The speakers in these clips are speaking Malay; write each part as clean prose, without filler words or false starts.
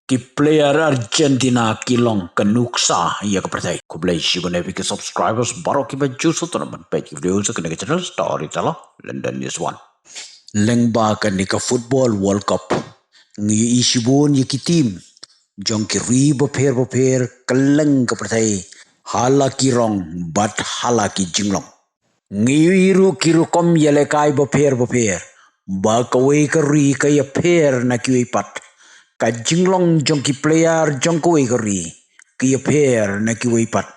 Ki player Argentina kilong kanuksa ya kepercayai. Ku belai shibune ke subscribers baru ki baju sotonaman page video sa kena channel story tala London News One. Lengba kan ni ka football World Cup. Ngi ishibon ye ki team. Jong ki riba per keleng kepercayai. Hala ki rong but hala ki jinglong. Ngi iru kiru kom yele kai ba per. Ba kawai ka ri ka ya per na ki pat. Ka jinglong jong ki player jong ko ikari ki pair na ki pat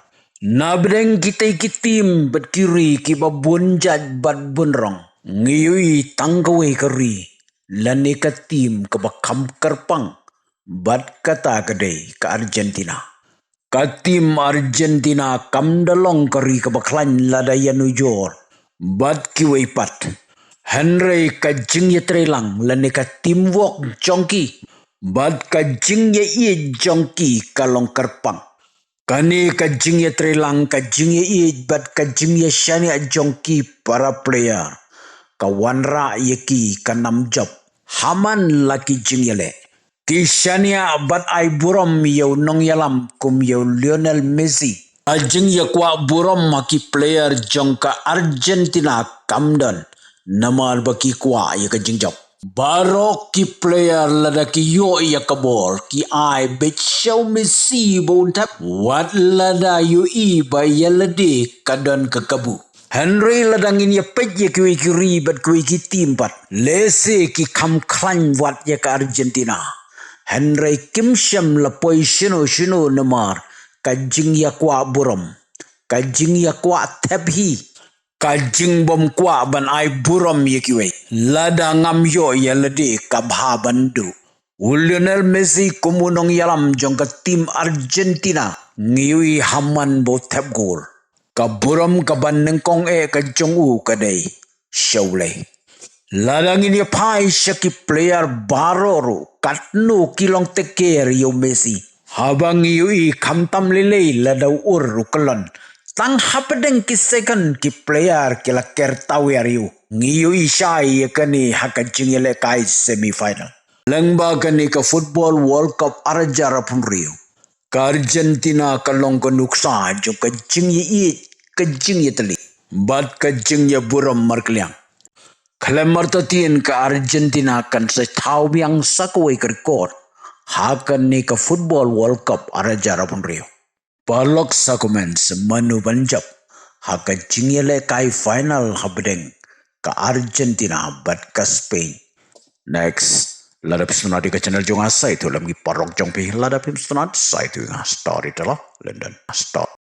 na bdeng kita ki team bat kiri ki babun jad bat bunrong ngiyui tang ko ikari lani ka team ka bakam kerpang bat kata kadai ka Argentina ka team Argentina kam dalong kari ka baklan lada yanujor bat ki pat Henry ka jing ya trelang lani ka teamwork jongki Bad ka jing ye ie jongki kalong kerpang. Kani ka jing ye trelang ka jing ye ie bad ka jing ye shani jongki para player. Ka wanra ye ki ka nam job. Haman laki jing ye le. Ki shania bad ai burom yau nong yalam kum yau Lionel Messi. A jing ye kwa burom maki player jongka Argentina kamdan. Namal baki kwa ye ka jing job. Barok ki player lada ki yo ya kabor ki ai bet show Messi bon tap wat lada yo I ba yalade kadan kekabu Henry ladangin ya pej ya ki ribat ki timpat lese ki kam klan wat ya ka Argentina Henry kim sham la poi shino namar kajing ya kwa burom kajing ya kwa tabhi Kajing bom kwa ban ai burom yekiwe. Lada ngam yo ya lede kabha bandu. Lionel Messi kumunong yalam jong ka tim Argentina. Ngiwi haman bo tap goal. Ka burom ka ban nengkong ka jong u kadai. Shawlay. Lada ngini pai shaki player baroro. Katno kilong teker yo Messi. Habang ngiwi kamtam lele lada ur kalon. Tang hapadeng ki second ki player ki la kertawi ariu. Ngiyu isai kani haka jingele kai semifinal. Lengba kani ka football World Cup arajara pun riu. Ka Argentina ka long ka nuksa jo ka jingye i ka jingye tali. Bat ka jingye buram markliang. Klemar tatien ka Argentina kan sa tau biang sakwe ka record. Hakan ni ka football World Cup arajara pun riu. Palok sakumens manu banjap haka jingyele kai final habdeng ka Argentina bat ka Spain. Next, ladap sunat di channel jong asai tu lamgi parok jong pi ladap sunat sai tu story telah London stop.